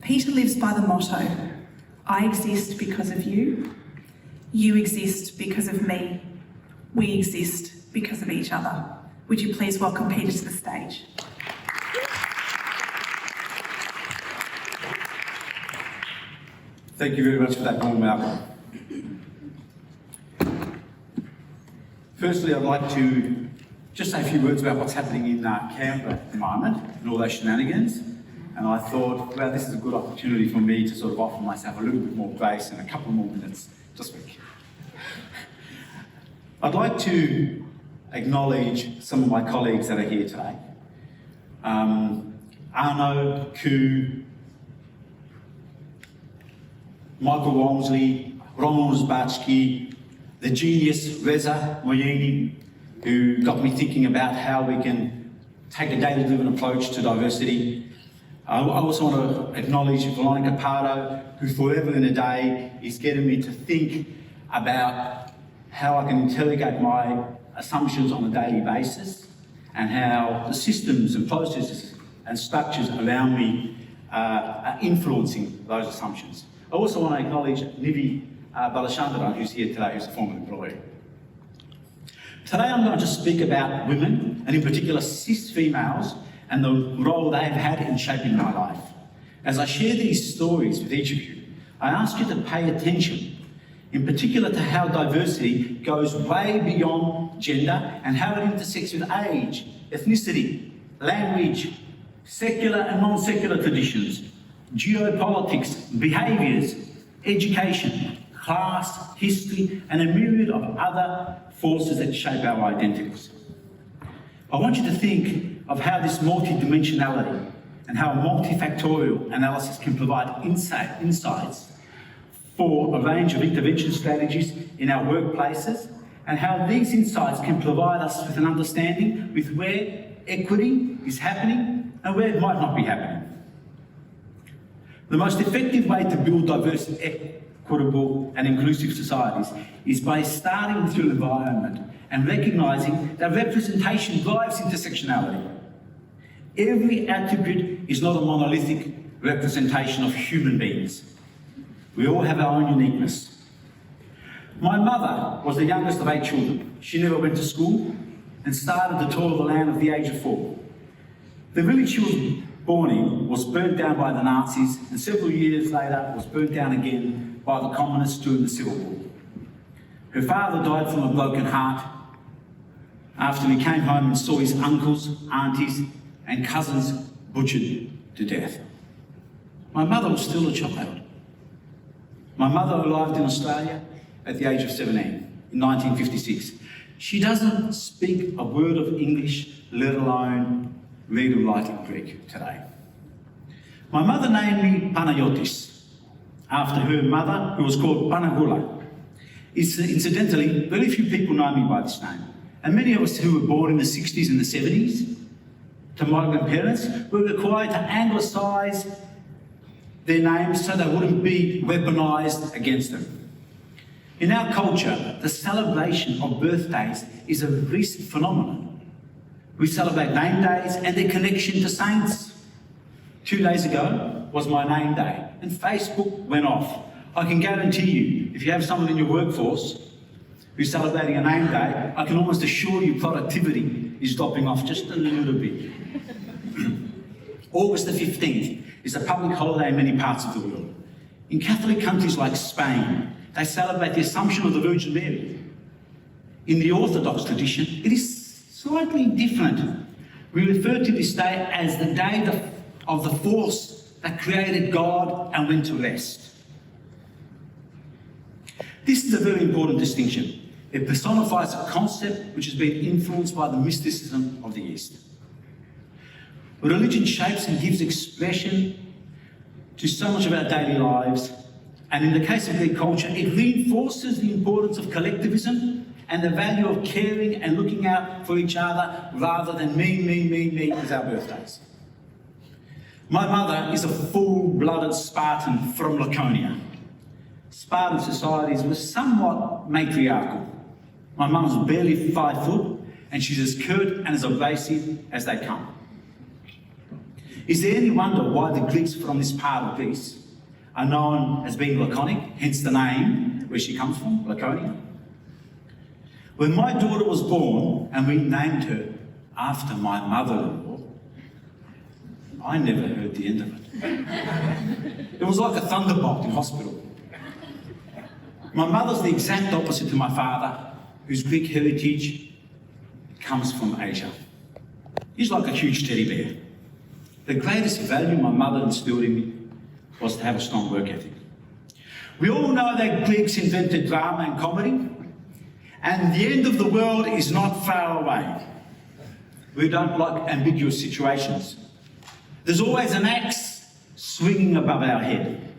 Peter lives by the motto, I exist because of you, you exist because of me, we exist because of each other. Would you please welcome Peter to the stage? Thank you very much for that warm welcome. Firstly, I'd like to just say a few words about what's happening in Canberra at the moment and all those shenanigans. And I thought, well, this is a good opportunity for me to sort of offer myself a little bit more grace and a couple more minutes to speak. I'd like to acknowledge some of my colleagues that are here today. Arno, Koo, Michael Walmsley, Ronald Zbatsky, the genius Reza Moyini, who got me thinking about how we can take a data-driven approach to diversity. I also want to acknowledge Veronica Pardo, who forever in a day is getting me to think about how I can interrogate my assumptions on a daily basis and how the systems and processes and structures around me are influencing those assumptions. I also want to acknowledge Nivi Balachandran, who's here today, who's a former employee. Today I'm going to speak about women, and in particular cis females, and the role they've had in shaping my life. As I share these stories with each of you, I ask you to pay attention, in particular to how diversity goes way beyond gender and how it intersects with age, ethnicity, language, secular and non-secular traditions, geopolitics, behaviours, education, class, history, and a myriad of other forces that shape our identities. I want you to think of how this multidimensionality and how multifactorial analysis can provide insights for a range of intervention strategies in our workplaces, and how these insights can provide us with an understanding with where equity is happening and where it might not be happening. The most effective way to build diverse, equitable and inclusive societies is by starting with your environment and recognising that representation drives intersectionality. Every attribute is not a monolithic representation of human beings. We all have our own uniqueness. My mother was the youngest of 8 children. She never went to school and started the tour of the land at the age of 4. The village she was born in was burnt down by the Nazis, and several years later was burnt down again by the communists during the Civil War. Her father died from a broken heart after he came home and saw his uncles, aunties and cousins butchered to death. My mother was still a child. My mother arrived in Australia at the age of 17 in 1956. She doesn't speak a word of English, let alone read or write in Greek today. My mother named me Panayotis, after her mother, who was called Panagula. Incidentally, very few people know me by this name, and many of us who were born in the 60s and the 70s to migrant parents were required to anglicise their names so they wouldn't be weaponised against them. In our culture, the celebration of birthdays is a recent phenomenon. We celebrate name days and their connection to saints. 2 days ago was my name day, and Facebook went off. I can guarantee you, if you have someone in your workforce who's celebrating a name day, I can almost assure you productivity is dropping off just a little bit. August the 15th is a public holiday in many parts of the world. In Catholic countries like Spain, they celebrate the Assumption of the Virgin Mary. In the Orthodox tradition, it is slightly different. We refer to this day as the day of the force that created God and went to rest. This is a very important distinction. It personifies a concept which has been influenced by the mysticism of the East. Religion shapes and gives expression to so much of our daily lives, and in the case of Greek culture, it reinforces the importance of collectivism and the value of caring and looking out for each other rather than me with our birthdays. My mother is a full-blooded Spartan from Laconia. Spartan societies were somewhat matriarchal. My mum's barely 5 foot, and she's as curt and as abrasive as they come. Is there any wonder why the Greeks from this part of Greece are known as being laconic, hence the name where she comes from, Laconia? When my daughter was born and we named her after my mother-in-law, I never heard the end of it. It was like a thunderbolt in hospital. My mother's the exact opposite to my father, whose Greek heritage comes from Asia. He's like a huge teddy bear. The greatest value my mother instilled in me was to have a strong work ethic. We all know that Greeks invented drama and comedy, and the end of the world is not far away. We don't like ambiguous situations. There's always an axe swinging above our head.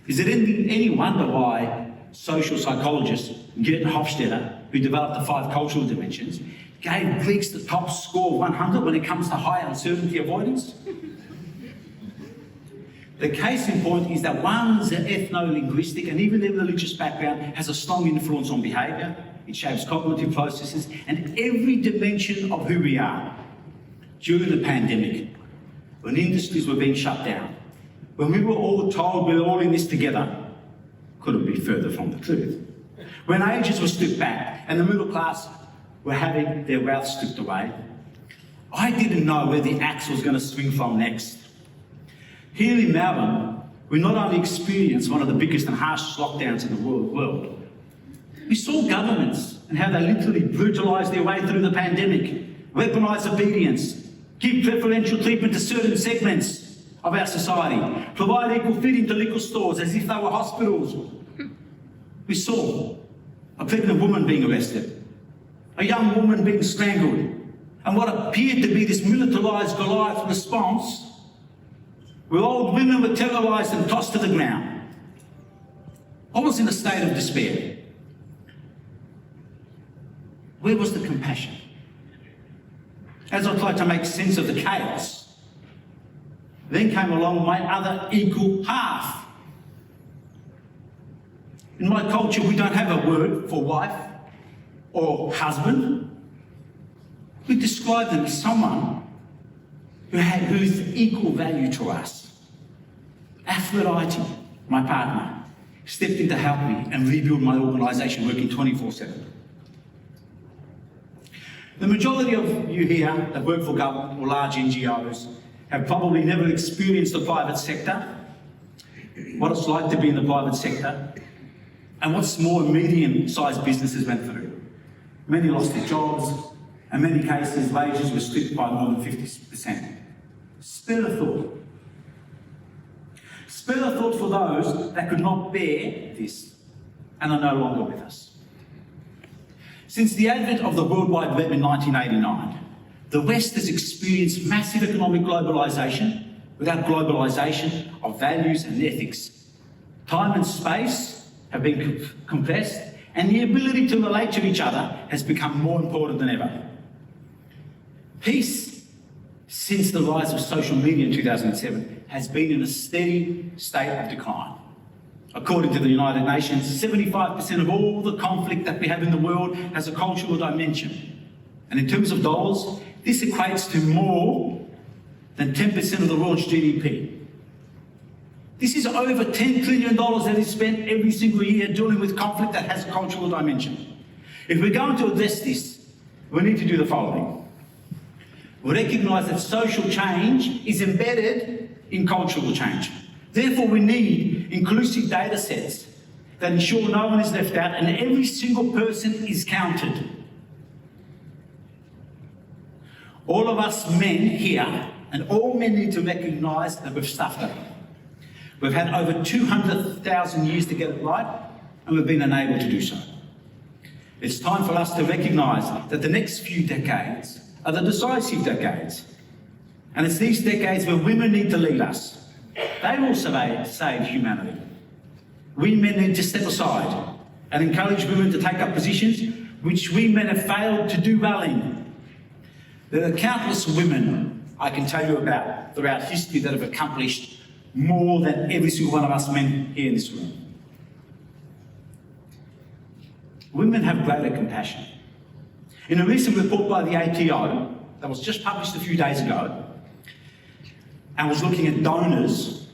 Is it any wonder why social psychologist Gert Hofstadter, who developed the 5 cultural dimensions, gave Greeks the top score of 100 when it comes to high uncertainty avoidance? The case in point is that one's ethno-linguistic and even their religious background has a strong influence on behaviour. It shapes cognitive processes and every dimension of who we are. During the pandemic, when industries were being shut down, when we were all told we're all in this together, couldn't be further from the truth. When ages were stripped back and the middle class were having their wealth stripped away, I didn't know where the axe was going to swing from next. Here in Melbourne, we not only experienced one of the biggest and harshest lockdowns in the world, we saw governments and how they literally brutalised their way through the pandemic, weaponised obedience, give preferential treatment to certain segments of our society, provide equal feeding to liquor stores as if they were hospitals. We saw a pregnant woman being arrested, a young woman being strangled, and what appeared to be this militarised Goliath response, where old women were terrorised and tossed to the ground. I was in a state of despair. Where was the compassion? As I tried to make sense of the chaos, then came along my other equal half. In my culture, we don't have a word for wife or husband. We describe them as someone who's equal value to us. Aphrodite, my partner, stepped in to help me and rebuild my organisation working 24/7. The majority of you here that work for government or large NGOs have probably never experienced the private sector, what it's like to be in the private sector, and what small and medium-sized businesses went through. Many lost their jobs, and in many cases, wages were stripped by more than 50%. Spare a thought. Spare a thought for those that could not bear this and are no longer with us. Since the advent of the World Wide Web in 1989, the West has experienced massive economic globalisation. Without globalisation of values and ethics, time and space have been compressed, and the ability to relate to each other has become more important than ever. Peace, since the rise of social media in 2007, has been in a steady state of decline. According to the United Nations, 75% of all the conflict that we have in the world has a cultural dimension. And in terms of dollars, this equates to more than 10% of the world's GDP. This is over $10 trillion that is spent every single year dealing with conflict that has a cultural dimension. If we're going to address this, we need to do the following. We recognise that social change is embedded in cultural change. Therefore, we need inclusive data sets that ensure no one is left out and every single person is counted. All of us men here, and all men need to recognise that we've stuffed up. We've had over 200,000 years to get it right, and we've been unable to do so. It's time for us to recognise that the next few decades are the decisive decades. And it's these decades where women need to lead us. They will save humanity. We men need to step aside and encourage women to take up positions which we men have failed to do well in. There are countless women I can tell you about throughout history that have accomplished more than every single one of us men here in this room. Women have greater compassion. In a recent report by the ATO that was just published a few days ago, and was looking at donors,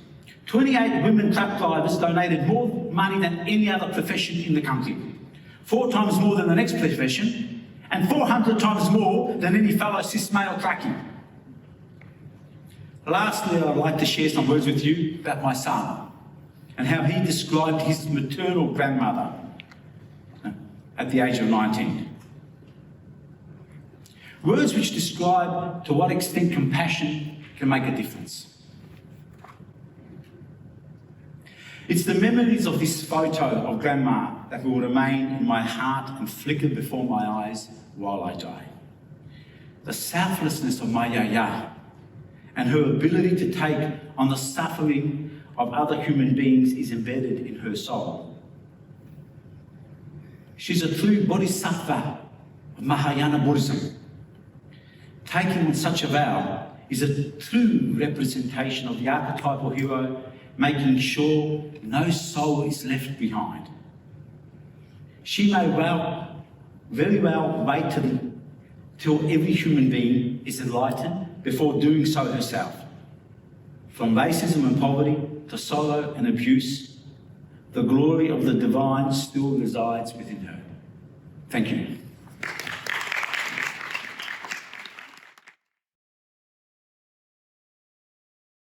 28 women truck drivers donated more money than any other profession in the country. 4 times more than the next profession, and 400 times more than any fellow cis male truckie. Lastly, I'd like to share some words with you about my son and how he described his maternal grandmother at the age of 19. Words which describe to what extent compassion can make a difference. It's the memories of this photo of Grandma that will remain in my heart and flicker before my eyes while I die. The selflessness of my Yaya and her ability to take on the suffering of other human beings is embedded in her soul. She's a true bodhisattva of Mahayana Buddhism. Taking on such a vow is a true representation of the archetypal hero, making sure no soul is left behind. She may very well wait till every human being is enlightened before doing so herself. From racism and poverty to sorrow and abuse, the glory of the divine still resides within her. Thank you.